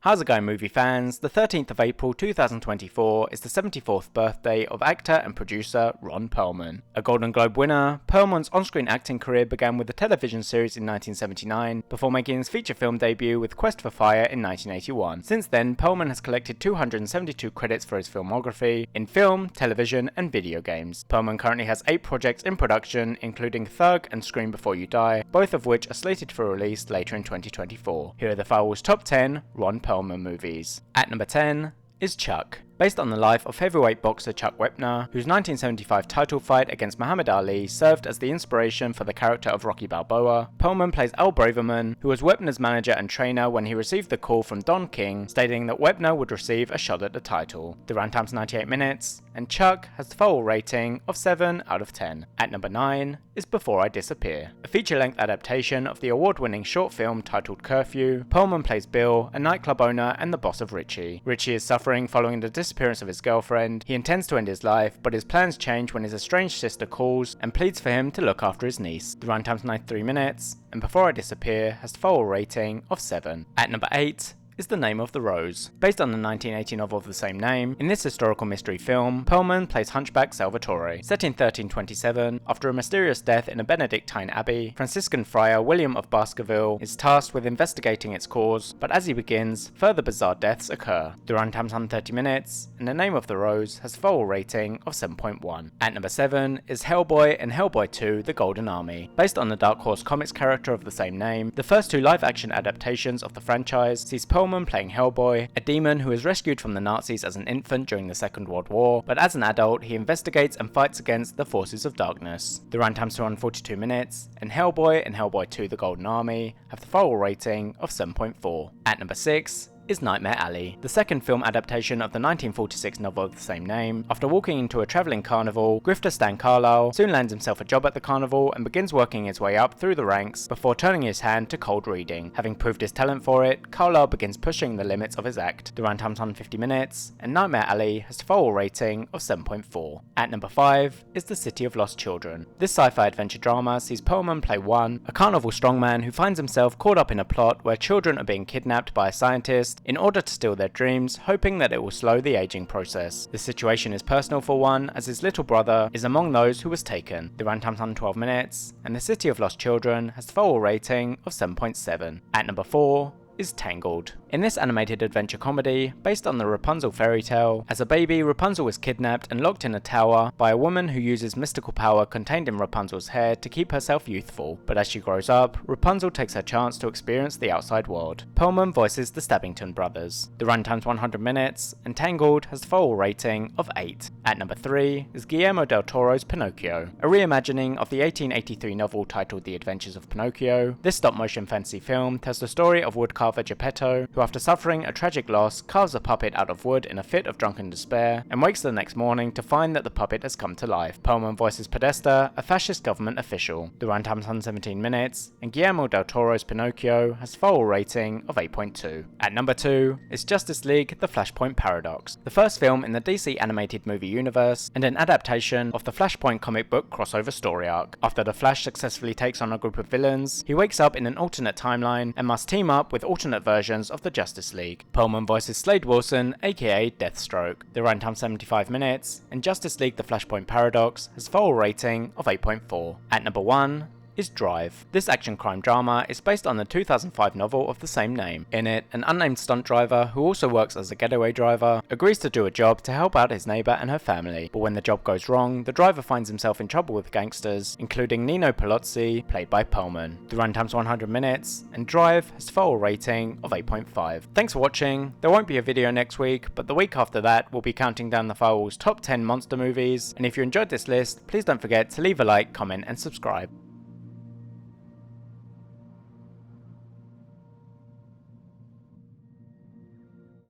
How's it going, movie fans? The 13th of April 2024 is the 74th birthday of actor and producer Ron Perlman. A Golden Globe winner, Perlman's on-screen acting career began with a television series in 1979 before making his feature film debut with Quest for Fire in 1981. Since then, Perlman has collected 272 credits for his filmography in film, television, and video games. Perlman currently has 8 projects in production, including Thug and Scream Before You Die, both of which are slated for release later in 2024. Here are the Firewall's top 10 Ron Perlman movies. At number 10 is Chuck. Based on the life of heavyweight boxer Chuck Wepner, whose 1975 title fight against Muhammad Ali served as the inspiration for the character of Rocky Balboa, Perlman plays Al Braverman, who was Wepner's manager and trainer when he received the call from Don King stating that Wepner would receive a shot at the title. The runtime's 98 minutes, and Chuck has the Firewall rating of 7 out of 10. At number 9 is Before I Disappear. A feature-length adaptation of the award-winning short film titled Curfew, Perlman plays Bill, a nightclub owner and the boss of Richie. Richie is suffering following the disappearance of his girlfriend. He intends to end his life, but his plans change when his estranged sister calls and pleads for him to look after his niece. The runtime's 93 minutes, and Before I Disappear has the Firewall rating of 7. At number 8 is The Name of the Rose. Based on the 1980 novel of the same name, in this historical mystery film, Perlman plays Hunchback Salvatore. Set in 1327, after a mysterious death in a Benedictine abbey, Franciscan friar William of Baskerville is tasked with investigating its cause, but as he begins, further bizarre deaths occur. The runtime's 130 minutes, and The Name of the Rose has a Firewall rating of 7.1. At number 7 is Hellboy and Hellboy 2: The Golden Army. Based on the Dark Horse Comics character of the same name, the first 2 live-action adaptations of the franchise sees Perlman playing Hellboy, a demon who is rescued from the Nazis as an infant during the Second World War, but as an adult he investigates and fights against the forces of darkness. The runtime's 242 minutes, and Hellboy 2: The Golden Army have the Firewall rating of 7.4. At number 6 is Nightmare Alley, the second film adaptation of the 1946 novel of the same name. After walking into a travelling carnival, grifter Stan Carlisle soon lands himself a job at the carnival and begins working his way up through the ranks before turning his hand to cold reading. Having proved his talent for it, Carlisle begins pushing the limits of his act. The runtime's 150 minutes, and Nightmare Alley has a Firewall rating of 7.4. At number 5 is The City of Lost Children. This sci-fi adventure drama sees Perlman play One, a carnival strongman who finds himself caught up in a plot where children are being kidnapped by a scientist in order to steal their dreams, hoping that it will slow the aging process. The situation is personal for One, as his little brother is among those who was taken. The runtime's 112 minutes, and The City of Lost Children has a Firewall rating of 7.7. At number 4 is Tangled. In this animated adventure comedy, based on the Rapunzel fairy tale, as a baby, Rapunzel is kidnapped and locked in a tower by a woman who uses mystical power contained in Rapunzel's hair to keep herself youthful. But as she grows up, Rapunzel takes her chance to experience the outside world. Perlman voices the Stabbington brothers. The runtime's 100 minutes, and Tangled has the Firewall rating of 8. At number 3 is Guillermo del Toro's Pinocchio, a reimagining of the 1883 novel titled The Adventures of Pinocchio. This stop-motion fantasy film tells the story of woodcarver Geppetto, who after suffering a tragic loss carves a puppet out of wood in a fit of drunken despair and wakes the next morning to find that the puppet has come to life. Perlman voices Podesta, a fascist government official. The runtime's 117 minutes, and Guillermo del Toro's Pinocchio has a Firewall rating of 8.2. At number 2 is Justice League: The Flashpoint Paradox, the first film in the DC animated movie universe and an adaptation of the Flashpoint comic book crossover story arc. After the Flash successfully takes on a group of villains, he wakes up in an alternate timeline and must team up with alternate versions of the Justice League. Perlman voices Slade Wilson, aka Deathstroke. The runtime's 75 minutes, and Justice League: The Flashpoint Paradox has a Firewall rating of 8.4. At number 1 is Drive. This action crime drama is based on the 2005 novel of the same name. In it, an unnamed stunt driver, who also works as a getaway driver, agrees to do a job to help out his neighbor and her family. But when the job goes wrong, the driver finds himself in trouble with gangsters, including Nino Palazzi, played by Perlman. The runtime's 100 minutes, and Drive has a Firewall rating of 8.5. Thanks for watching. There won't be a video next week, but the week after that, we'll be counting down the Firewall's top 10 monster movies. And if you enjoyed this list, please don't forget to leave a like, comment, and subscribe.